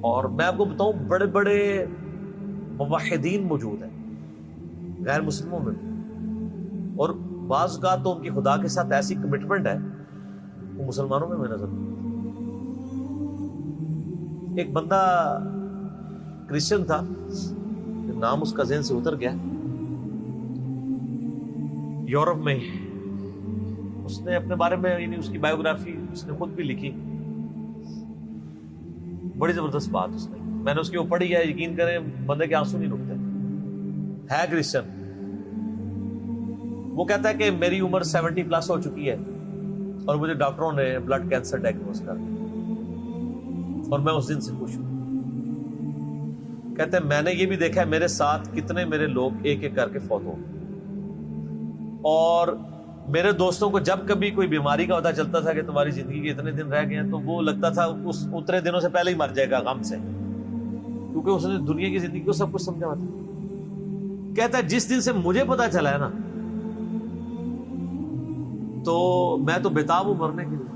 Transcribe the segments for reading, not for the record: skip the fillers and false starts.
اور میں آپ کو بتاؤں بڑے بڑے موحدین موجود ہیں غیر مسلموں میں، اور بعض اوقات تو ان کی خدا کے ساتھ ایسی کمٹمنٹ ہے وہ مسلمانوں میں نظر نہیں۔ ایک بندہ کرسچن تھا، نام اس کا ذہن سے اتر گیا، یورپ میں اس نے اپنے بارے میں یعنی اس کی بایوگرافی اس نے خود بھی لکھی، بڑی زبردست بات اس نے، میں نے اس کے اوپر پڑھی ہے، یقین کریں بندے کے آنسو نہیں رکتے، ہے کرسچن۔ وہ کہتا ہے کہ میری عمر 70+ ہو چکی ہے اور مجھے ڈاکٹروں نے بلڈ کینسر ڈائگنوز کر دیا اور میں اس دن سے خوش ہوں۔ کہتے ہیں میں نے یہ بھی دیکھا ہے میرے ساتھ کتنے میرے لوگ ایک ایک کر کے فوت ہو گئے، اور میرے دوستوں کو جب کبھی کوئی بیماری کا پتہ چلتا تھا کہ تمہاری زندگی کے اتنے دن رہ گئے ہیں، تو وہ لگتا تھا اس اتنے دنوں سے پہلے ہی مر جائے گا غم سے، کیونکہ اس نے دنیا کی زندگی کو سب کچھ سمجھا تھا۔ کہتا ہے جس دن سے مجھے پتہ چلا ہے نا، تو میں تو بےتاب ہوں مرنے کے لیے۔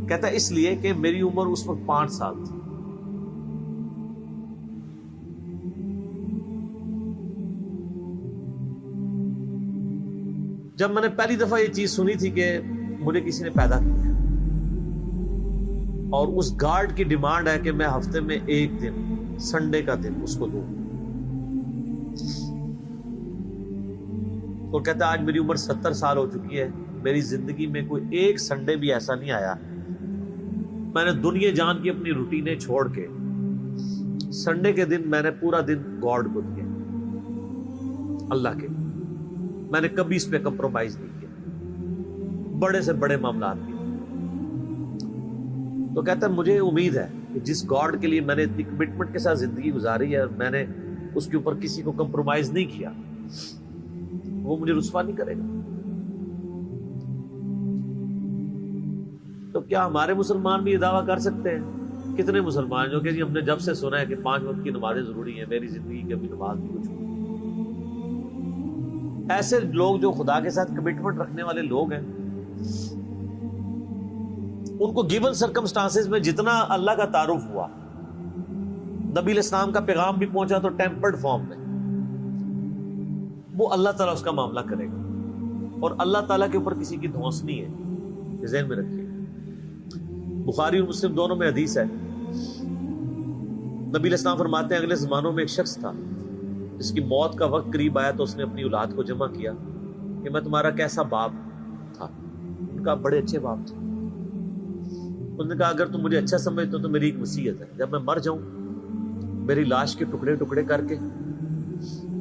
کہتا ہے اس لیے کہ میری عمر اس وقت 5 سال تھی۔ جب میں نے پہلی دفعہ یہ چیز سنی تھی کہ مجھے کسی نے پیدا کیا اور اس گارڈ کی ڈیمانڈ ہے کہ میں ہفتے میں ایک دن سنڈے کا دن اس کو دوں، اور کہتا ہے آج میری عمر 70 سال ہو چکی ہے، میری زندگی میں کوئی ایک سنڈے بھی ایسا نہیں آیا میں نے دنیا جان کی اپنی روٹینیں چھوڑ کے سنڈے کے دن میں نے پورا دن گاڈ کو دیا، اللہ کے، میں نے کبھی اس پہ کمپرومائز نہیں کیا، بڑے سے بڑے معاملات کیے۔ تو کہتا ہے مجھے امید ہے کہ جس گاڈ کے لیے میں نے اتنی کمٹمنٹ کے ساتھ زندگی گزاری ہے اور میں نے اس کے اوپر کسی کو کمپرومائز نہیں کیا، وہ مجھے رسوا نہیں کرے گا۔ تو کیا ہمارے مسلمان بھی یہ دعویٰ کر سکتے ہیں؟ کتنے مسلمان جو کہ جی ہم نے جب سے سنا ہے کہ 5 وقت کی نمازیں ضروری ہیں، میری زندگی کی ابھی نماز نہیں کچھ ہوئی۔ ایسے لوگ جو خدا کے ساتھ کمٹمنٹ رکھنے والے لوگ ہیں، ان کو گیون سرکمسٹانسز میں جتنا اللہ کا تعارف ہوا، نبی علیہ السلام کا پیغام بھی پہنچا تو ٹیمپرڈ فارم میں، وہ اللہ تعالیٰ اس کا معاملہ کرے گا، اور اللہ تعالیٰ کے اوپر کسی کی دھونس نہیں ہے، یہ ذہن میں رکھیے۔ بخاری اور مسلم دونوں میں حدیث ہے، نبی علیہ السلام فرماتے ہیں اگلے زمانوں میں ایک شخص تھا جس کی موت کا وقت قریب آیا تو اس نے اپنی اولاد کو جمع کیا کہ میں تمہارا کیسا باپ تھا؟ ان کا بڑے اچھے باپ تھے۔ انہوں نے کہا اگر تم مجھے اچھا سمجھتے ہو تو میری ایک وصیت ہے، جب میں مر جاؤں میری لاش کے ٹکڑے ٹکڑے کر کے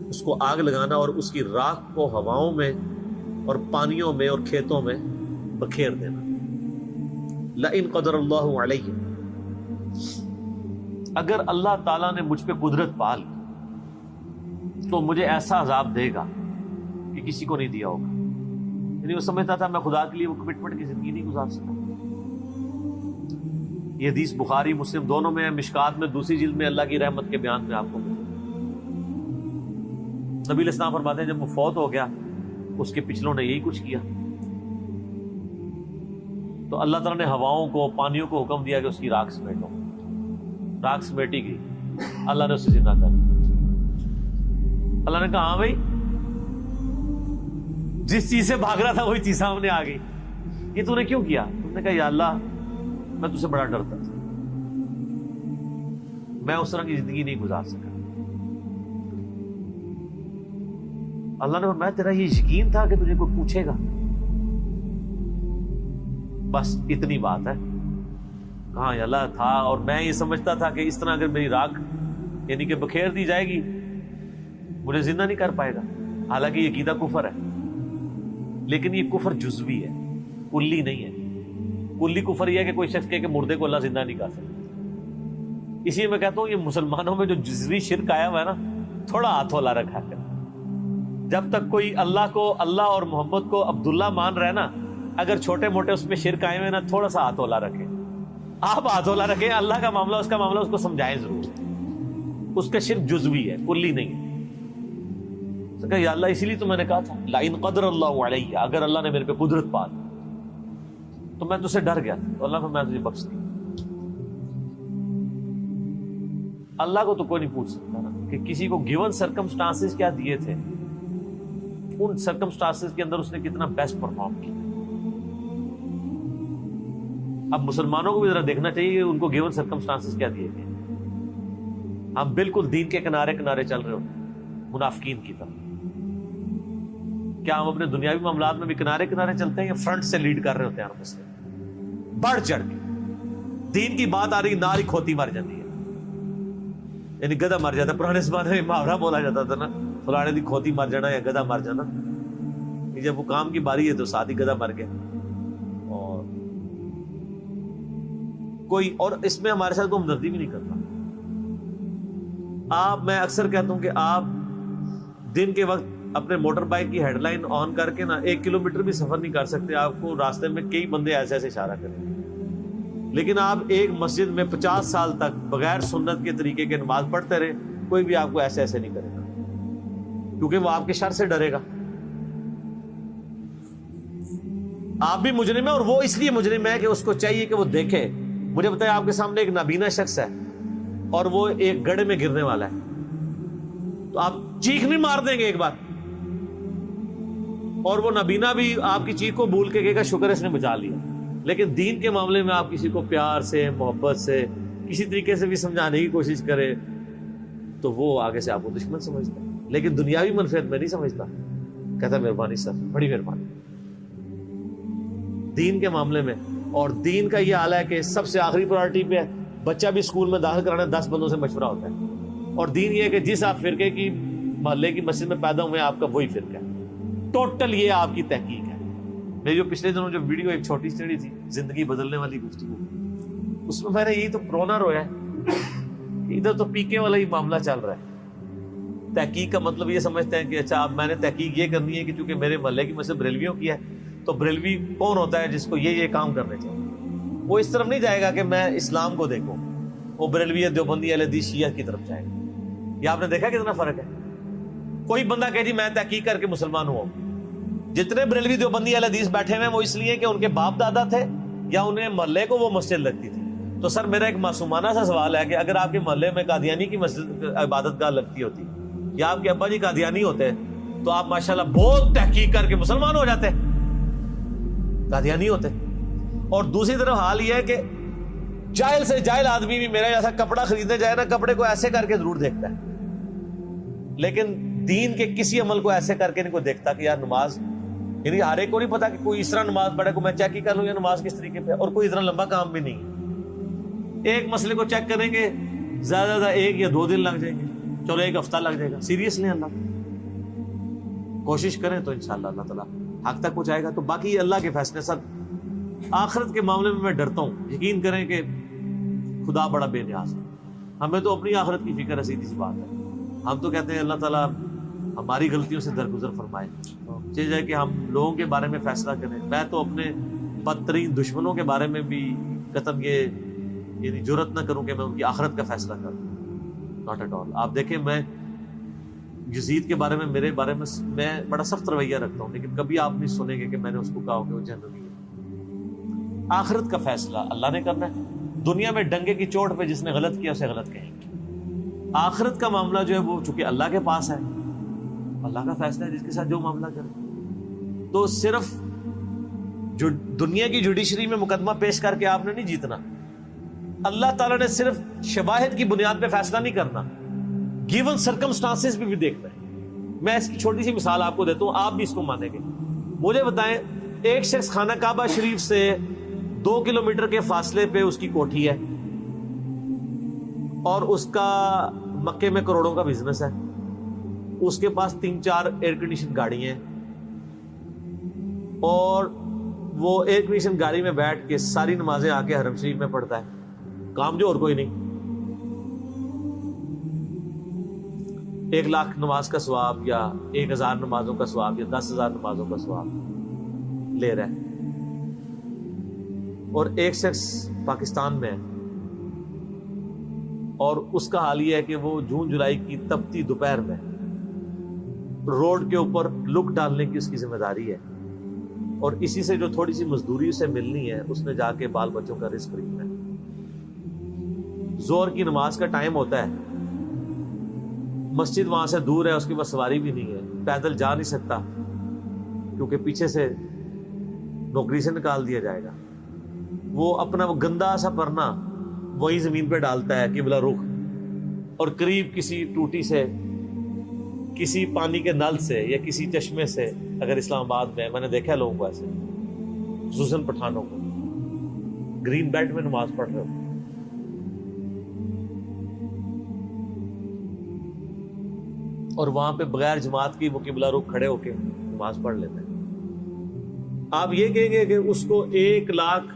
اس کو آگ لگانا اور اس کی راکھ کو ہواؤں میں اور پانیوں میں اور کھیتوں میں بکھیر دینا۔ لئن قدر اللہ علیہ، اگر اللہ تعالیٰ نے مجھ پہ قدرت پال تو مجھے ایسا عذاب دے گا کہ کسی کو نہیں دیا ہوگا۔ یعنی وہ سمجھتا تھا میں خدا کے لیے وہ کمٹمنٹ کی زندگی نہیں گزار سکا۔ یہ حدیث بخاری مسلم دونوں میں ہے، مشکات میں دوسری جلد میں اللہ کی رحمت کے بیان میں آپ کو ملے۔ نبی علیہ السلام فرماتے ہیں جب وہ فوت ہو گیا اس کے پچھلوں نے یہی کچھ کیا، تو اللہ تعالیٰ نے ہواؤں کو پانیوں کو حکم دیا کہ اس کی راکھ سمیٹو، راکھ سمیٹی گئی، اللہ نے اسے زندہ کر دیا۔ اللہ نے کہا ہاں بھائی، جس چیز سے بھاگ رہا تھا وہی چیز سامنے آ گئی، یہ تو نے کیوں کیا؟ تم نے کہا یا اللہ میں تجھ سے بڑا ڈرتا تھا، میں اس طرح کی زندگی نہیں گزار سکا۔ اللہ نے فرمایا تیرا یہ یقین تھا کہ تجھے کوئی پوچھے گا؟ بس اتنی بات ہے۔ کہاں یا اللہ تھا، اور میں یہ سمجھتا تھا کہ اس طرح اگر میری راکھ یعنی کہ بکھیر دی جائے گی مجھے زندہ نہیں کر پائے گا، حالانکہ یہ عقیدہ کفر ہے، لیکن یہ کفر جزوی ہے، کلی نہیں ہے۔ کلی کفر یہ ہے کہ کوئی شخص کہے کہ مردے کو اللہ زندہ نہیں کر سکتا۔ اسی لیے میں کہتا ہوں یہ مسلمانوں میں جو جزوی شرک آیا ہوا ہے نا، تھوڑا ہاتھ ہلا رکھا ہے۔ جب تک کوئی اللہ کو، اللہ اور محمد کو عبداللہ مان رہے نا، اگر چھوٹے موٹے اس میں شرک آئے ہوئے نا، تھوڑا سا ہاتھ ہلا رکھے، آپ ہاتھ ہلا رکھیں، اللہ کا معاملہ اس کا معاملہ اس کو سمجھائیں ضرور، اس کا شرک جزوی ہے، کلی نہیں ہے۔ کہ یا اللہ اسی لیے تو میں نے کہا تھا لئن قدر اللہ علیہ، اگر اللہ نے میرے پہ قدرت پال تو میں تجھ سے ڈر گیا، تو اللہ نے میں تجھے بخش دی۔ اللہ کو تو کوئی نہیں پوچھ سکتا نا کہ کسی کو گیون سرکمسٹانسز کیا دیے تھے, ان سرکمسٹانسز کے اندر اس نے کتنا بیسٹ پرفارم کیا. اب مسلمانوں کو بھی ذرا دیکھنا چاہیے کہ ان کو گیون سرکمسٹانسز کیا دیے گئے. ہم بالکل دین کے کنارے کنارے چل رہے ہوتے ہیں منافقین کی طرح. کیا ہم اپنے دنیاوی معاملات میں بھی کنارے کنارے چلتے ہیں یا فرنٹ سے لیڈ کر رہے ہوتے ہیں ہم اس سے بڑھ چڑھ کے؟ دین کی بات آ رہی ناری کھوتی مر جاتی ہے, یعنی گدھا مر جاتا ہے. پرانے زمانے میں محاورہ بولا جاتا تھا نا, فلانے دی کھوتی مر جانا یا گدھا مر جانا. جب وہ کام کی باری ہے تو ساتھ ہی گدھا مر گیا. اور کوئی اور اس میں ہمارے ساتھ کوئی ہمدردی بھی نہیں کرتا. میں اکثر کہتا ہوں کہ آپ دن کے وقت اپنے موٹر بائک کی ہیڈ لائن آن کر کے نا 1 کلومیٹر بھی سفر نہیں کر سکتے. آپ کو راستے میں کئی بندے ایسے ایسے اشارہ کریں گے, لیکن آپ ایک مسجد میں 50 سال تک بغیر سنت کے طریقے کے نماز پڑھتے رہے, کوئی بھی آپ کو ایسے ایسے نہیں کرے گا, کیونکہ وہ آپ کے شر سے ڈرے گا. آپ بھی مجرم ہے, اور وہ اس لیے مجرم ہے کہ اس کو چاہیے کہ وہ دیکھے. مجھے بتائیں, آپ کے سامنے ایک نابینا شخص ہے اور وہ ایک گڑھے میں گرنے والا ہے, تو آپ چیخ نہیں مار دیں گے ایک بار؟ اور وہ نابینا بھی آپ کی چیخ کو بھول کے کہے گا شکر ہے اس نے بچا لیا. لیکن دین کے معاملے میں آپ کسی کو پیار سے, محبت سے, کسی طریقے سے بھی سمجھانے کی کوشش کرے تو وہ آگے سے آپ کو دشمن سمجھتا ہے, لیکن دنیاوی منفعت میں نہیں سمجھتا. کہتا مہربانی سر, بڑی مہربانی. دین کے معاملے میں, اور دین کا یہ حال ہے کہ سب سے آخری پرائرٹی پہ ہے. بچہ بھی اسکول میں داخل کرانا 10 بندوں سے مشورہ ہوتا ہے, اور دین یہ ہے کہ جس آپ فرقے کی محلے کی مسجد میں پیدا ہوئے ہیں آپ کا وہی فرقہ ہے. ٹوٹل یہ آپ کی تحقیق ہے. میری جو پچھلے دنوں جو ویڈیو ایک چھوٹی چڑی تھی, زندگی بدلنے والی گفتگو, اس میں نے یہی تو پرونا رویا ہے کہ ادھر تو پیکے والا ہی معاملہ چل رہا ہے. تحقیق کا مطلب یہ سمجھتے ہیں کہ اچھا اب میں نے تحقیق یہ کرنی ہے کہ چونکہ میرے محلے کی مسجد بریلویوں کی ہے تو بریلوی کون ہوتا ہے جس کو یہ کام کرنے چاہیے. وہ اس طرف نہیں جائے گا کہ میں اسلام کو دیکھوں, وہ بریلوی دیوبندی اہل حدیث شیعہ کی طرف جائے گا. یہ آپ نے دیکھا کتنا فرق ہے. کوئی بندہ کہ جی میں تحقیق کر کے مسلمان ہوا. جتنے بریلوی دیوبندی اہل حدیث بیٹھے ہوئے ہیں وہ اس لیے کہ ان کے باپ دادا تھے یا انہیں محلے کو وہ مسجد لگتی تھی. تو سر میرا ایک معصومانہ سا سوال ہے کہ اگر آپ کے محلے میں قادیانی کی مسجد عبادت گاہ لگتی ہوتی یا آپ کے ابا جی قادیانی ہوتے تو آپ ماشاءاللہ بہت تحقیق کر کے مسلمان ہو جاتے, قادیانی ہوتے. اور دوسری طرف حال یہ ہے کہ جاہل سے جاہل آدمی بھی میرا جیسا کپڑا خریدنے جائے نا, کپڑے کو ایسے کر کے ضرور دیکھتا ہے, لیکن دین کے کسی عمل کو ایسے کر کے نہیں کوئی دیکھتا کہ یار نماز, یعنی ہر ایک کو نہیں پتا کہ کوئی اس طرح نماز پڑھے کو میں چیک ہی کر لوں یا نماز کس طریقے پہ, اور کوئی اتنا لمبا کام بھی نہیں ہے. ایک مسئلے کو چیک کریں گے زیادہ زیادہ 1 یا 2 دن لگ جائیں گے, چلو 1 ہفتہ لگ جائے گا. سیریسلی اللہ کوشش کریں تو انشاءاللہ اللہ تعالیٰ حق تک پہنچائے گا. تو باقی اللہ کے فیصلے. سر آخرت کے معاملے میں ڈرتا ہوں, یقین کریں کہ خدا بڑا بے نیاز ہے. ہمیں تو اپنی آخرت کی فکر ہے, سیدھی سی بات ہے. ہم تو کہتے ہیں اللہ تعالیٰ ہماری غلطیوں سے درگزر فرمائے, چاہیے کہ ہم لوگوں کے بارے میں فیصلہ کریں. میں تو اپنے بدترین دشمنوں کے بارے میں بھی قطن یہ یعنی جرأت نہ کروں کہ میں ان کی آخرت کا فیصلہ کروں, ناٹ ایٹ آل. آپ دیکھیں میں یزید کے بارے میں, میرے بارے میں بڑا سخت رویہ رکھتا ہوں, لیکن کبھی آپ نہیں سنیں گے کہ میں نے اس کو کہا کہ وہ جہنمی ہے. آخرت کا فیصلہ اللہ نے کرنا ہے. دنیا میں ڈنگے کی چوٹ پہ جس نے غلط کیا اسے غلط کہیں گے. آخرت کا معاملہ جو ہے وہ چونکہ اللہ کے پاس ہے, اللہ کا فیصلہ ہے جس کے ساتھ جو معاملہ کرے. تو صرف جو دنیا کی جوڈیشری میں مقدمہ پیش کر کے آپ نے نہیں جیتنا. اللہ تعالیٰ نے صرف شواہد کی بنیاد پہ فیصلہ نہیں کرنا, گیون سرکمسٹانسز بھی دیکھنا ہے. میں اس کی چھوٹی سی مثال آپ کو دیتا ہوں, آپ بھی اس کو مانیں گے. مجھے بتائیں, ایک شخص خانہ کعبہ شریف سے 2 کلومیٹر کے فاصلے پہ اس کی کوٹھی ہے اور اس کا مکے میں کروڑوں کا بزنس ہے, اس کے پاس 3-4 ایئر کنڈیشن گاڑی ہیں, اور وہ ایئر کنڈیشن گاڑی میں بیٹھ کے ساری نمازیں آ کے حرم شریف میں پڑھتا ہے. کام جو اور کوئی نہیں. 1 لاکھ نماز کا ثواب یا 1000 نمازوں کا ثواب یا 10,000 نمازوں کا ثواب لے رہا ہے. اور ایک شخص پاکستان میں ہے اور اس کا حال یہ ہے کہ وہ جون جولائی کی تپتی دوپہر میں روڈ کے اوپر لک ڈالنے کی اس کی ذمہ داری ہے, اور اسی سے جو تھوڑی سی مزدوری اسے ملنی ہے اس نے جا کے بال بچوں کا رزق خریدنا ہے. ظہر کی نماز کا ٹائم ہوتا ہے، مسجد وہاں سے دور ہے، اس کے پاس سواری بھی نہیں ہے، پیدل جا نہیں سکتا کیونکہ پیچھے سے نوکری سے نکال دیا جائے گا، وہ اپنا وہ گندا سا پرنا وہی زمین پہ ڈالتا ہے قبلہ رخ، اور قریب کسی ٹوٹی سے، کسی پانی کے نل سے یا کسی چشمے سے، اگر اسلام آباد میں نے دیکھا لوگوں کو ایسے، خصوصاً پٹھانوں کو، گرین بیلٹ میں نماز پڑھ رہے ہو. اور وہاں پہ بغیر جماعت کی وہ قبلہ رخ کھڑے ہو کے نماز پڑھ لیتے ہیں. آپ یہ کہیں گے کہ اس کو 1 لاکھ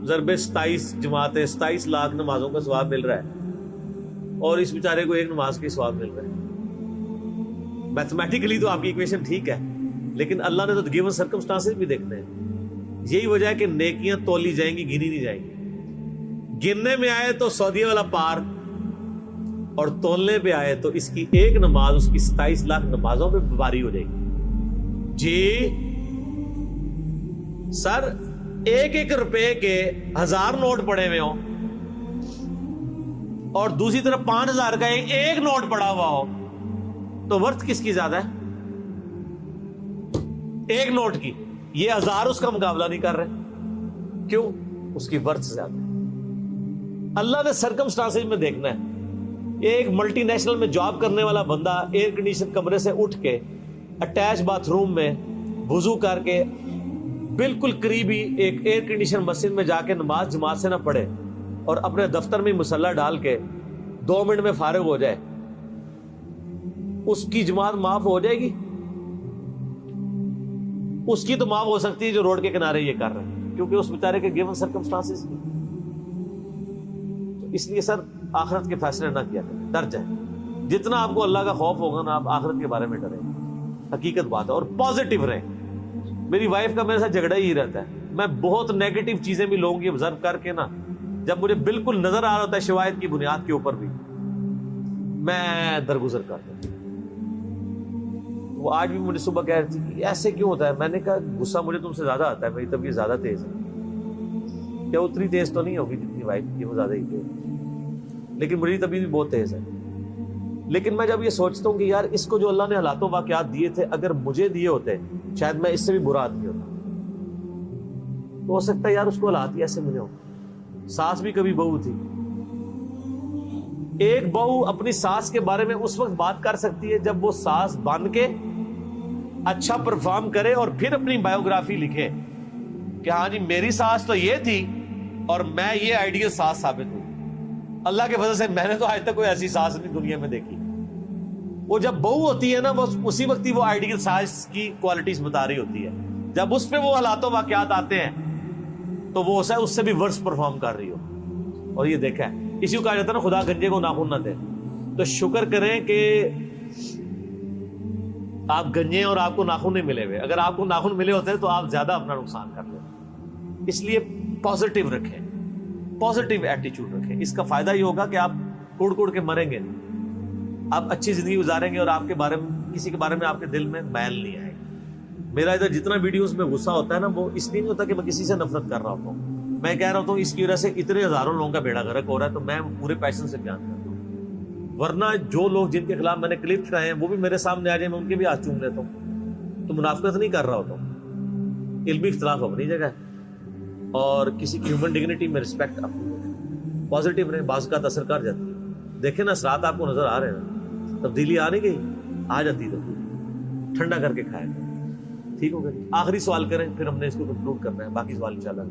ضرب 27 جماعتیں 27 لاکھ نمازوں کا ثواب مل رہا ہے اور اس بیچارے کو 1 نماز کی ثواب مل رہا ہے. میتھمیٹیکلی تو آپ کی ایکویشن ٹھیک ہے، لیکن اللہ نے تو گیون سرکمسٹانسز بھی دیکھنے ہیں. یہی وجہ ہے کہ نیکیاں تولی جائیں گی، گنی نہیں جائیں گی. گننے میں آئے تو سعودیہ والا پار، اور تولنے پہ آئے تو اس کی 1 نماز اس کی 27 لاکھ نمازوں پہ باری ہو جائے گی. جی سر، 1 روپے کے 1000 نوٹ پڑے ہوئے ہوں اور دوسری طرف 5000 کا ایک نوٹ پڑا ہوا ہو تو ورتھ کس کی زیادہ ہے؟ 1 نوٹ کی. یہ 1000 اس کا مقابلہ نہیں کر رہے. کیوں؟ اس کی ورتھ زیادہ ہے. اللہ نے سرکمسٹانسز میں دیکھنا ہے. یہ ایک ملٹی نیشنل میں جاب کرنے والا بندہ ایئر کنڈیشن کمرے سے اٹھ کے اٹیچ باتھ روم میں وضو کر کے بالکل قریبی ایک ایئر کنڈیشن مسجد میں جا کے نماز جماعت سے نہ پڑھے اور اپنے دفتر میں مصلی ڈال کے 2 منٹ میں فارغ ہو جائے، اس کی جماعت معاف ہو جائے گی؟ اس کی تو معاف ہو سکتی ہے جو روڈ کے کنارے یہ کر رہے ہیں، کیونکہ اس بیچارے کے گیون سرکمسٹانسز. تو اس لیے سر آخرت کے فیصلے نہ کیا کریں، ڈر جائیں. جتنا آپ کو اللہ کا خوف ہوگا نا، آپ آخرت کے بارے میں ڈریں. حقیقت بات ہے. اور پازیٹیو رہیں. میری وائف کا میرے ساتھ جھگڑا ہی رہتا ہے. میں بہت نیگیٹو چیزیں بھی لوگوں کی آبزرو کر کے نا، جب مجھے بالکل نظر آ رہا ہوتا ہے شواہد کی بنیاد کے اوپر بھی، میں درگزر کرتا ہوں. وہ آج بھی مجھے صبح کہہ رہی تھی کہ ایسے کیوں ہوتا ہے. میں نے کہا غصہ مجھے تم سے زیادہ آتا ہے، میری طبیعت زیادہ تیز ہے. کیا اتنی تیز تو نہیں ہوگی جتنی وائف کی، وہ زیادہ ہی تیز، لیکن میری طبیعت بھی بہت تیز ہے. لیکن میں جب یہ سوچتا ہوں کہ یار اس کو جو اللہ نے حالات و واقعات دیے تھے، اگر مجھے دیے ہوتے شاید میں اس سے بھی برا آدمی ہوتا. تو ہو سکتا ہے یار اس کو حالات ہی ایسے ملے ہوں. ساس بھی کبھی بہو تھی. ایک بہو اپنی ساس کے بارے میں اس وقت بات کر سکتی ہے جب وہ ساس بن کے اچھا پرفارم کرے اور پھر اپنی بایوگرافی لکھے کہ ہاں جی میری ساس تو یہ تھی اور میں یہ آئیڈیل ساس ثابت ہوں. اللہ کے فضل سے میں نے تو آج تک کوئی ایسی ساس نہیں دنیا میں دیکھی. وہ جب بہو ہوتی ہے نا، وہ اسی وقت ہی وہ آئیڈیل ساس کی کوالٹیز بتا رہی ہوتی ہے. جب اس پہ وہ حالات و واقعات آتے ہیں تو وہ اس سے بھی ورس پرفارم کر رہی ہو. اور یہ دیکھا ہے، اسی کو کہا جاتا ہے نا خدا گنجے کو ناخن نہ دے. تو شکر کریں کہ آپ گنجے اور آپ کو ناخن نہیں ملے ہوئے. اگر آپ کو ناخن ملے ہوتے تو آپ زیادہ اپنا نقصان کر لیتے. اس لیے پازیٹیو رکھیں، پازیٹیو ایٹیچیوڈ رکھیں. اس کا فائدہ یہ ہوگا کہ آپ کوڑ کوڑ کے مریں گے، آپ اچھی زندگی گزاریں گے اور آپ کے بارے میں کسی کے بارے میں آپ کے دل میں میل نہیں آئے گا. میرا ادھر جتنا ویڈیوز میں غصہ ہوتا ہے نا، وہ اس لیے نہیں ہوتا کہ میں کسی سے نفرت کر رہا ہوتا ہوں. میں کہہ رہا ہوں اس کی وجہ سے اتنے ہزاروں لوگوں کا بیڑا غرق ہو رہا ہے، تو میں پورے پیشن سے بیان کرتا ہوں. ورنہ جو لوگ جن کے خلاف میں نے کلپ چڑھائے ہیں وہ بھی میرے سامنے آ جائیں، میں ان کے بھی ہاتھ چوم لیتا ہوں. تو منافقت نہیں کر رہا ہوتا ہوں. علمی اختلاف اپنی جگہ ہے اور کسی کی ہیومن ڈگنیٹی میں رسپیکٹ اپنی جگہ. پازیٹیو رہیں، بعض کا اثر کر جاتی ہے. دیکھیں نا اثرات آپ کو نظر آ رہے ہیں، تبدیلی آ نہیں گئی، آ جاتی تبدیلی. ٹھنڈا کر کے کھائے. ٹھیک ہو گیا. آخری سوال کریں، پھر ہم نے اس کو کنکلوڈ کرنا ہے، باقی سوال انشاءاللہ.